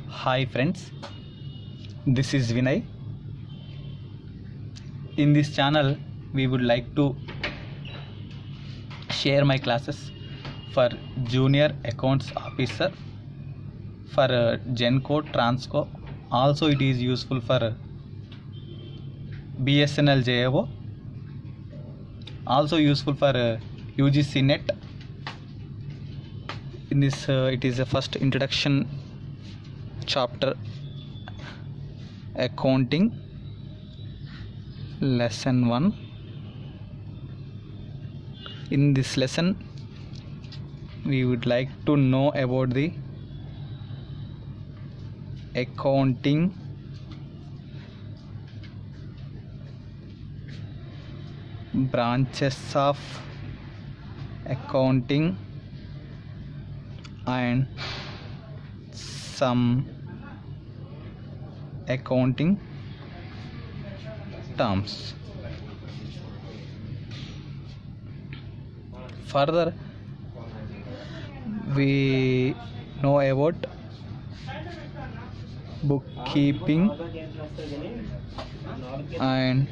Hi friends, this is Vinay. In this channel, we would like to share my classes for Junior Accounts Officer, for Genco, Transco. Also, it is useful for BSNL JAO. Also useful for UGC NET. In this, it is a first introduction chapter, accounting, lesson 1. In this lesson we would like to know about the accounting, branches of accounting, and some accounting terms. Further, we know about bookkeeping and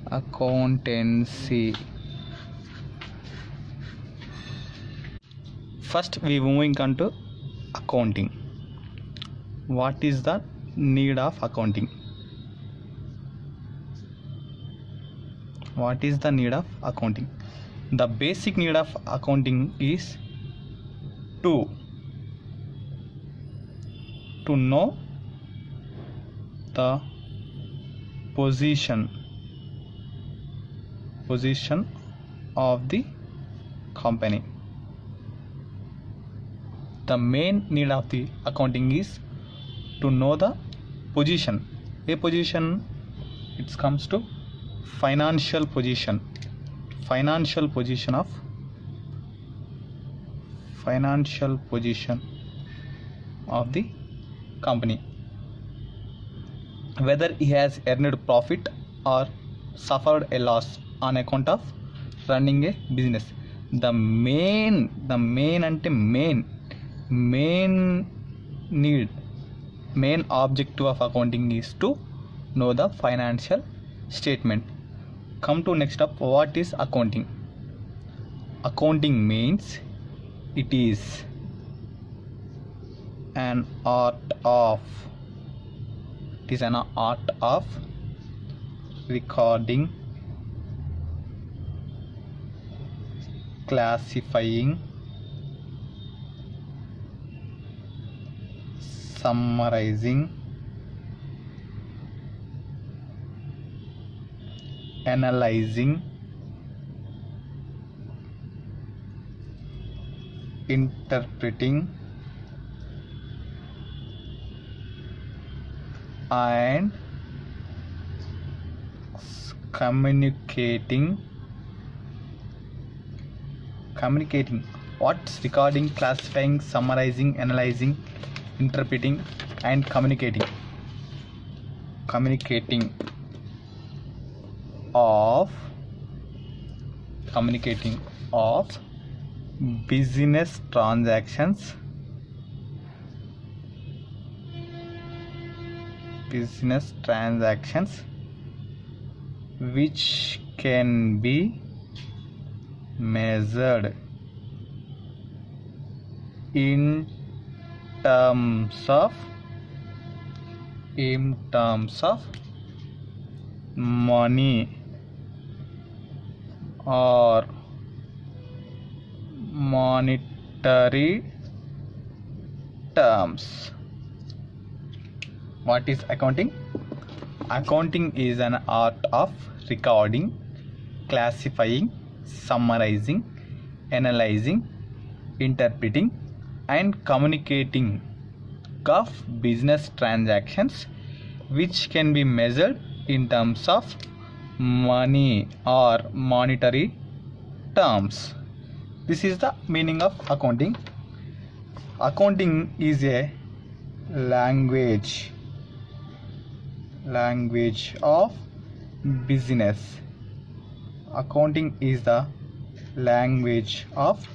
accountancy. First, we moving on to accounting. What is the need of accounting? What is the need of accounting? The basic need of accounting is to know the position of the company. The main need of the accounting is to know the position. A position, it comes to financial position of the company, whether he has earned profit or suffered a loss on account of running a business. The main objective of accounting is to know the financial statement. Come to next up, what is accounting? Accounting means it is an art of recording, classifying, summarizing, analyzing, interpreting, and communicating. What's recording, classifying, summarizing, analyzing, interpreting, and communicating of business transactions, which can be measured in terms of money or monetary terms. What is accounting? Accounting is an art of recording, classifying, summarizing, analyzing, interpreting, and communicating of business transactions which can be measured in terms of money or monetary terms. This is the meaning of accounting. Accounting is a language of business. Accounting is the language of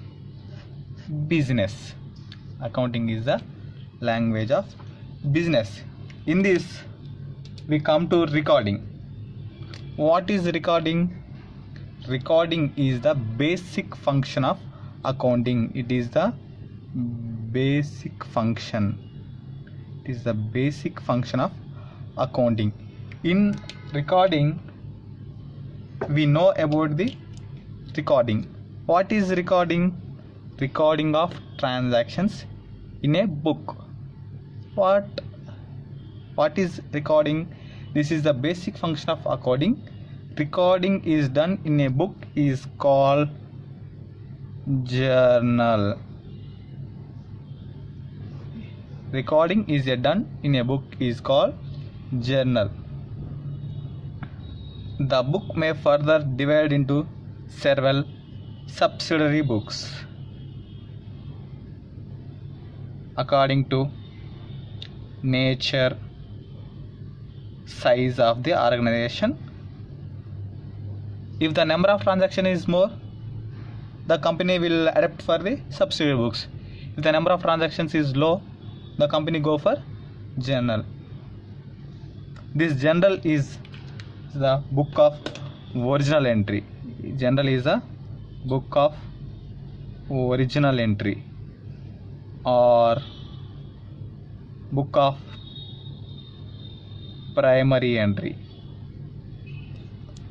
business. Accounting is the language of business. In this, we come to recording. What is recording? Recording is the basic function of accounting. It is the basic function. It is the basic function of accounting. In recording, we know about the recording. What is recording? Recording of transactions in a book. What is recording? This is the basic function of accounting. Recording is done in a book is called journal. Recording is done in a book is called journal. The book may further divide into several subsidiary books according to nature, size of the organization. If the number of transactions is more, the company will adapt for the subsidiary books. If the number of transactions is low, the company go for journal. This journal is the book of original entry. Journal is a book of original entry or book of primary entry.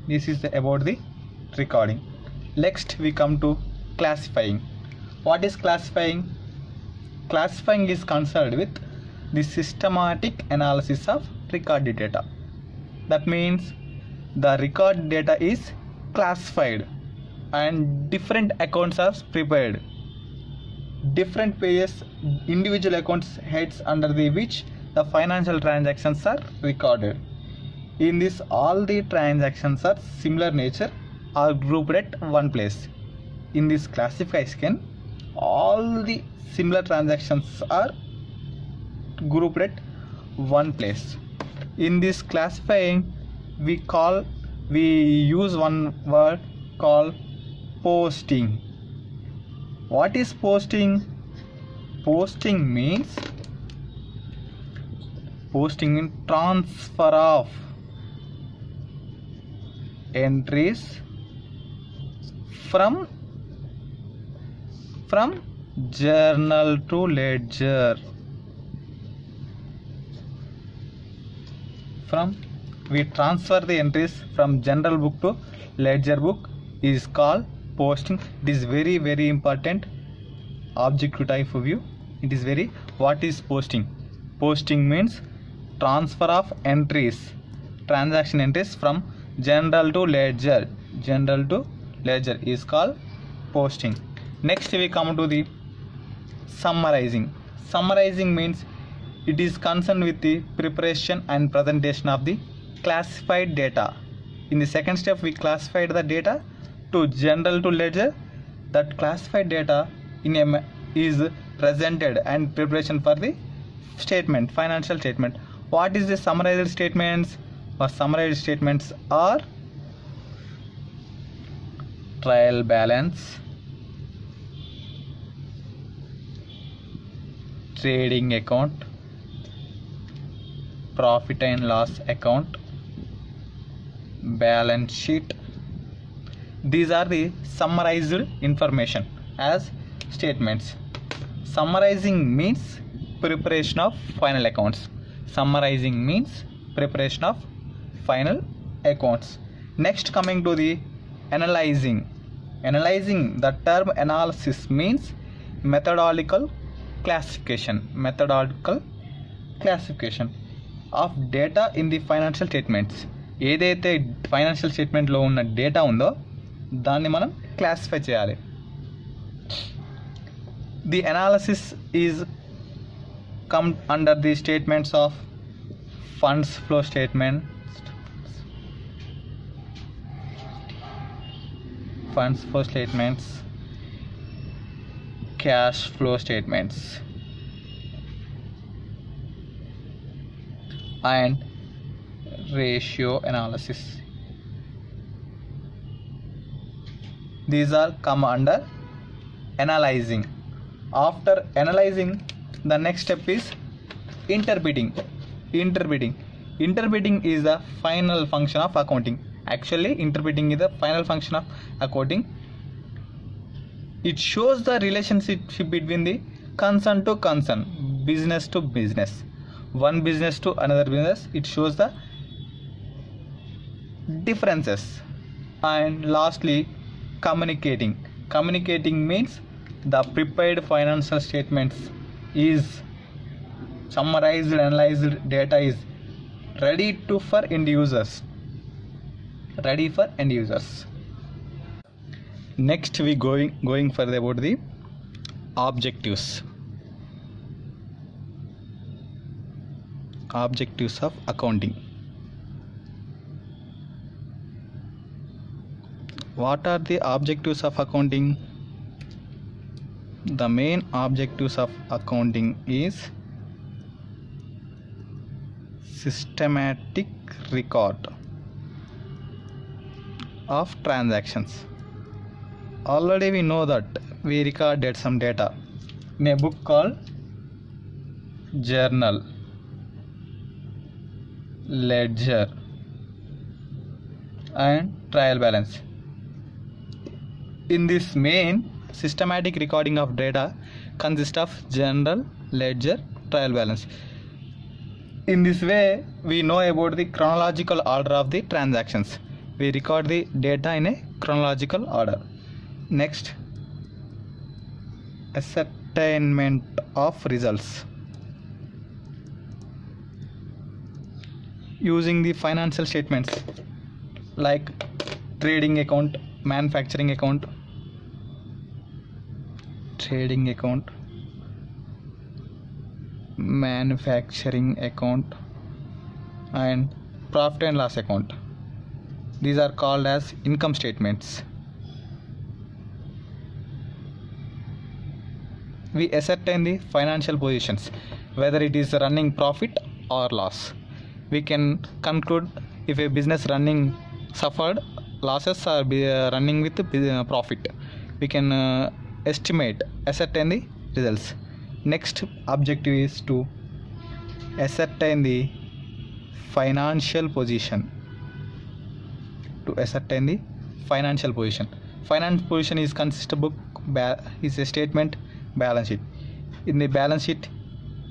This is about the recording. Next we come to classifying. What is classifying? Classifying is concerned with the systematic analysis of recorded data. That means the record data is classified and different accounts are prepared. Different pages, individual accounts heads under the which the financial transactions are recorded. In this, all the transactions are similar nature are grouped at one place. In this classification, all the similar transactions are grouped at one place. In this classifying, we use one word called posting. What is posting? Posting means transfer of entries from journal to ledger. We transfer the entries from general book to ledger book is called posting. It is very, very important objective type of view. It is very. What is posting? Posting means transfer of entries, transaction entries from general to ledger. General to ledger is called posting. Next we come to the summarizing. Summarizing means it is concerned with the preparation and presentation of the classified data. In the second step, we classified the data to general to ledger. That classified data is presented and preparation for the statement, financial statement. What is the summarized statements? Or summarized statements are trial balance, trading account, profit and loss account, balance sheet. These are the summarized information as statements. Summarizing means preparation of final accounts. Summarizing means preparation of final accounts. Next, coming to the analyzing. Analyzing, the term analysis means methodological classification. Methodological classification of data in the financial statements. ఏదైతే financial స్టేట్మెంట్లో ఉన్న data ఉందో దాన్ని మనం classify చేయాలి. The analysis is come under the statements of funds flow statement, funds flow statements, cash flow statements, and ratio analysis. These are come under analyzing. After analyzing, the next step is Interpreting. Interpreting is the final function of accounting. Actually, interpreting is the final function of accounting. It shows the relationship between the concern to concern, business to business, one business to another business. It shows the differences. And lastly, communicating. Communicating means the prepared financial statements is summarized, analyzed data is ready for end users. Next we going further about the objectives of accounting. What are the objectives of accounting? The main objectives of accounting is systematic record of transactions. Already we know that we recorded some data in a book called journal, ledger and trial balance. In this main systematic recording of data consists of journal, ledger, trial balance. In this way we know about the chronological order of the transactions. We record the data in a chronological order. Next, ascertainment of results. Using the financial statements like trading account, manufacturing account, and profit and loss account. These are called as income statements. We ascertain the financial positions, whether it is running profit or loss. We can conclude if a business running suffered losses or running with profit. We can ascertain the results. Next objective is to ascertain the financial position. Financial position is consist of is a statement, balance sheet. In the balance sheet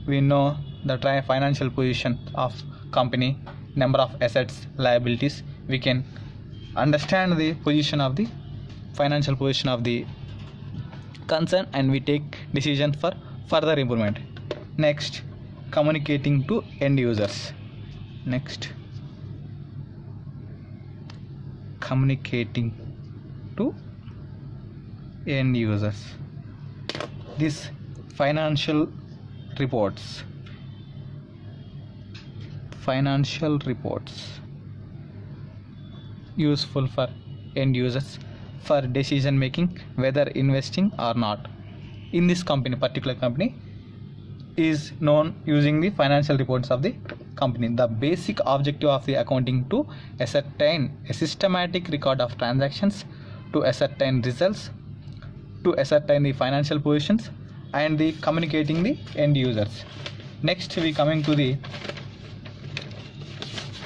we know the financial position of company, number of assets, liabilities. We can understand the position of the financial position of the concern and we take decision for further improvement. Next, communicating to end users. This financial reports useful for end users for decision making, whether investing or not. In this company, particular company is known using the financial reports of the company. The basic objective of the accounting to ascertain a systematic record of transactions, to ascertain results, to ascertain the financial positions and the communicating the end users. Next we coming to the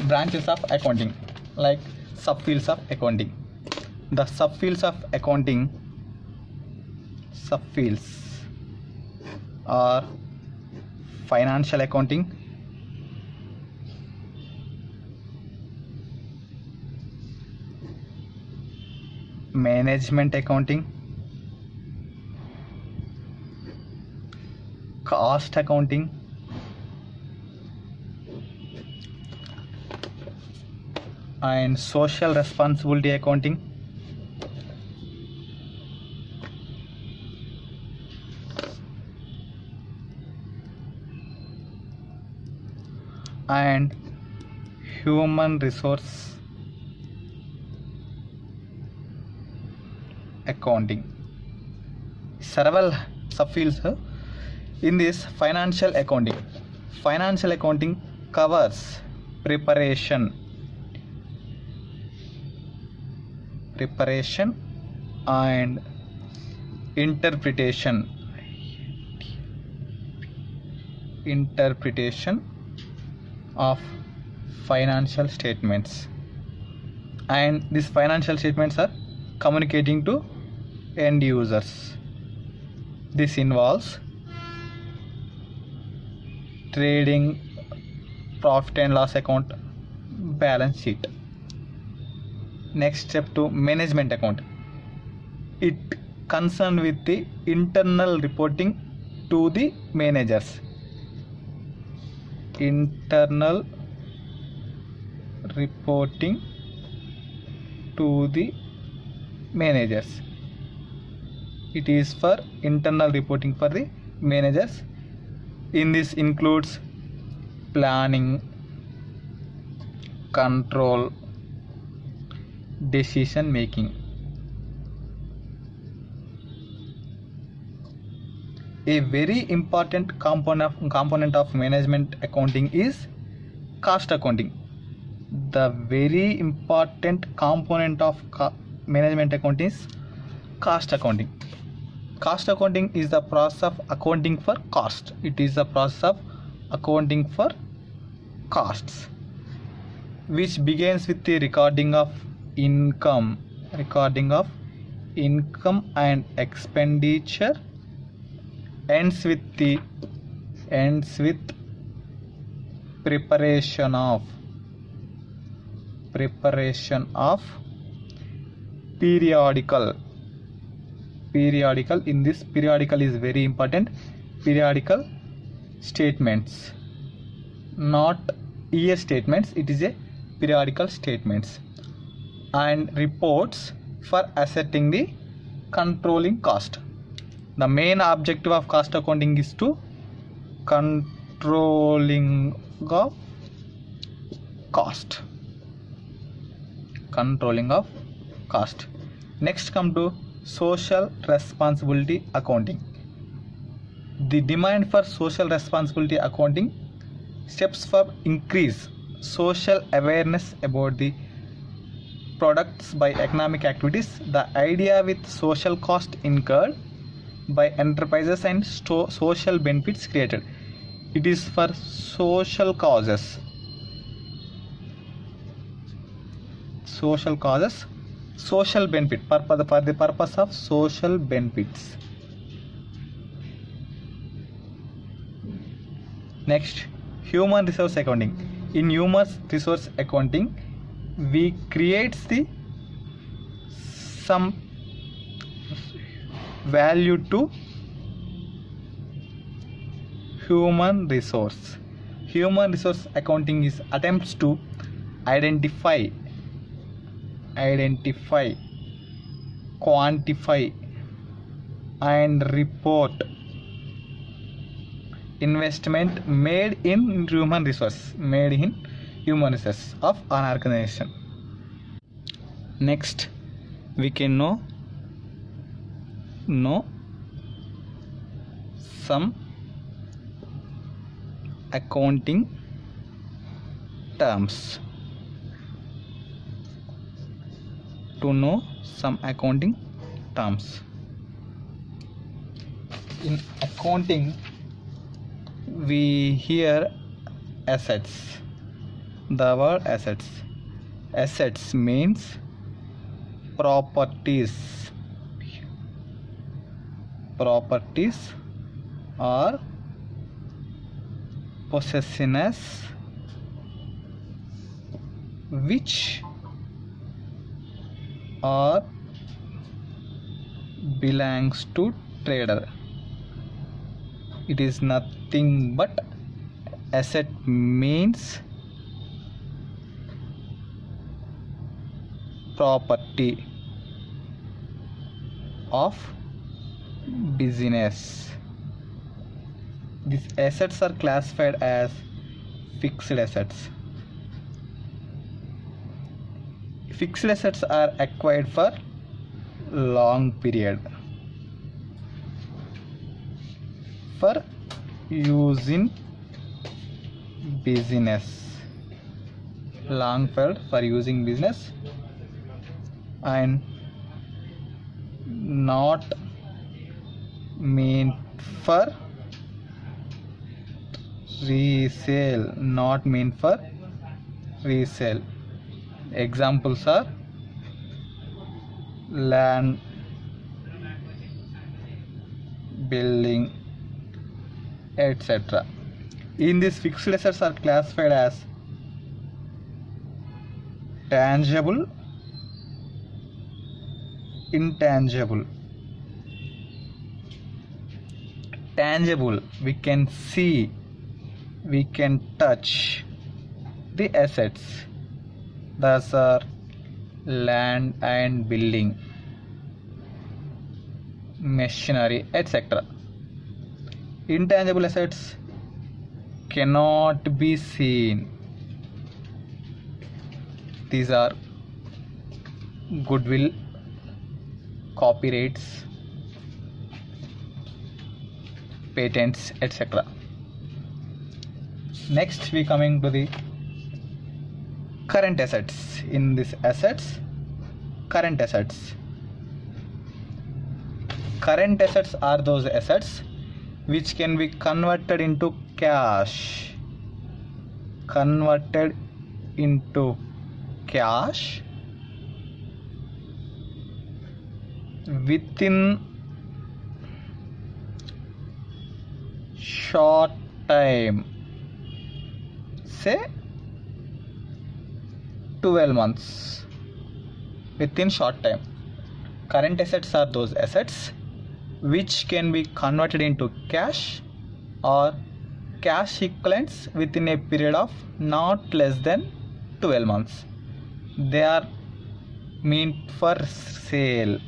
branches of accounting, like subfields of accounting. The subfields of accounting are financial accounting, management accounting, cost accounting, and social responsibility accounting, and human resource accounting. Several subfields in this financial accounting. Financial accounting covers preparation and interpretation interpretation of financial statements, and these financial statements are communicating to end users. This involves trading, profit and loss account, balance sheet. Next step to management account. It concerned with the internal reporting to the managers. Internal reporting to the managers. It is for internal reporting for the managers. In this includes planning, control, decision making. A very important component of management accounting is cost accounting. The very important component of management accounting is cost accounting. Cost accounting is the process of accounting for cost. It is the process of accounting for costs, which begins with the recording of income and expenditure, ends with preparation of periodical. In this, periodical is very important. Periodical statements, not year statements, it is a periodical statements, and reports for ascertaining the controlling cost. The main objective of cost accounting is to controlling of cost. Next come to social responsibility accounting. The demand for social responsibility accounting steps for increase social awareness about the products by economic activities. The idea with social cost incurred by enterprises and social benefits created. It is for social causes. Social benefit, for the purpose of social benefits. Next, human resource accounting. In human resource accounting, we create some value to human resource. Human resource accounting is attempts to identify, quantify and report investment made in human resource of an organization. Next, we can know some accounting terms. In accounting, we hear assets. The word assets means properties or possessions which or belongs to trader. It is nothing but asset means property of business. These assets are classified as fixed assets. Fixed assets are acquired for long period for use in business. Long period for using business and not meant for resale, not meant for resale. Examples are land, building, etc. In this, fixed assets are classified as tangible, intangible. Tangible, we can see, we can touch the assets. Thus are land and building, machinery, etc. Intangible assets cannot be seen. These are goodwill, copyrights, patents, etc. Next, we coming to the current assets. In this assets, current assets. Current assets are those assets which can be converted into cash. Converted into cash within short time, say 12 months. Within short time. Current assets are those assets which can be converted into cash or cash equivalents within a period of not less than 12 months. They are meant for sale.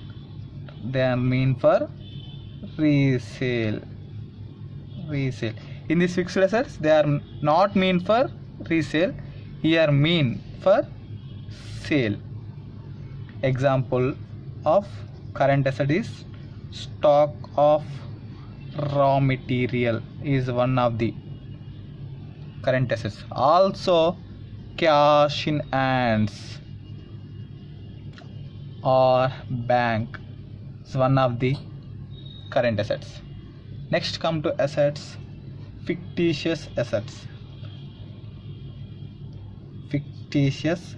They are meant for resale. In these fixed assets, they are not meant for resale. Here mean for sale. Example of current asset is stock of raw material is one of the current assets. Also cash in hands or bank is one of the current assets. Next, come to assets, fictitious assets. Fictitious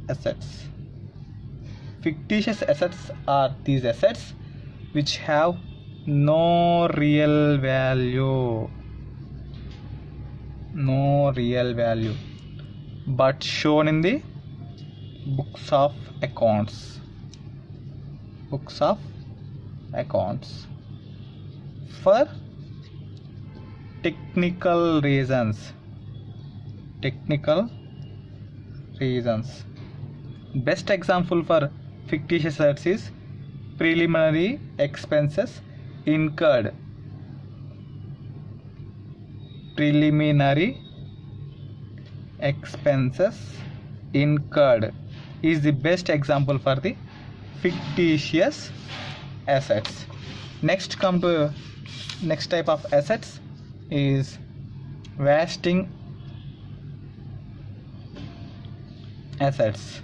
assets. Fictitious assets are these assets which have no real value. No real value, but shown in the books of accounts. Books of accounts. For technical reasons. Technical reasons. Best example for fictitious assets is preliminary expenses incurred. Preliminary expenses incurred is the best example for the fictitious assets. Next, come to next type of assets is vesting assets.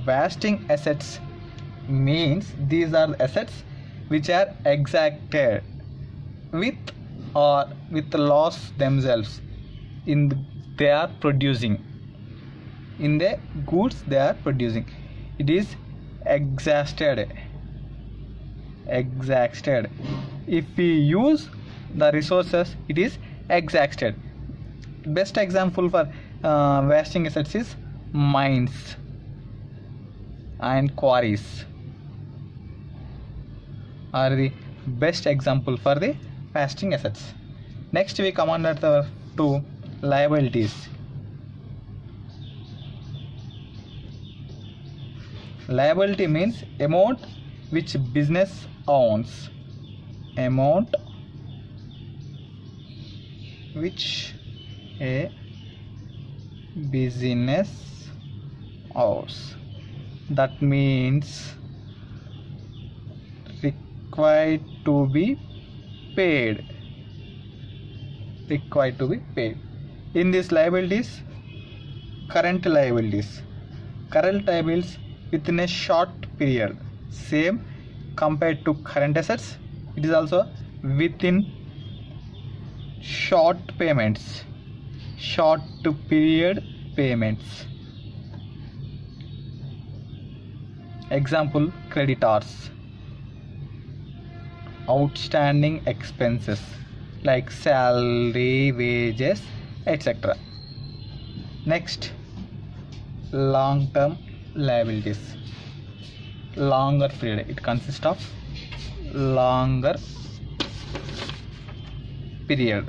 Vesting assets means these are assets which are exacted with or with loss themselves in they are producing, in the goods they are producing. It is exhausted. Exhausted. If we use the resources, it is exhausted. Best example for wasting assets is mines and quarries are the best example for the wasting assets. Next, we come under the two liabilities. Liability means amount which business owns. Amount which a business owns. That means required to be paid. Required to be paid. In these liabilities, current liabilities. Current liabilities within a short period. Same compared to current assets. It is also within short payments, short period payments. Example, creditors, outstanding expenses like salary, wages, etc. Next, long term liabilities, longer period. It consists of longer period.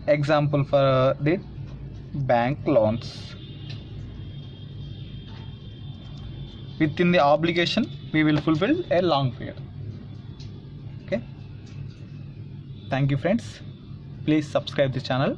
Example for the bank loans. Within the obligation, we will fulfill a long period. Okay. Thank you friends. Please subscribe the channel.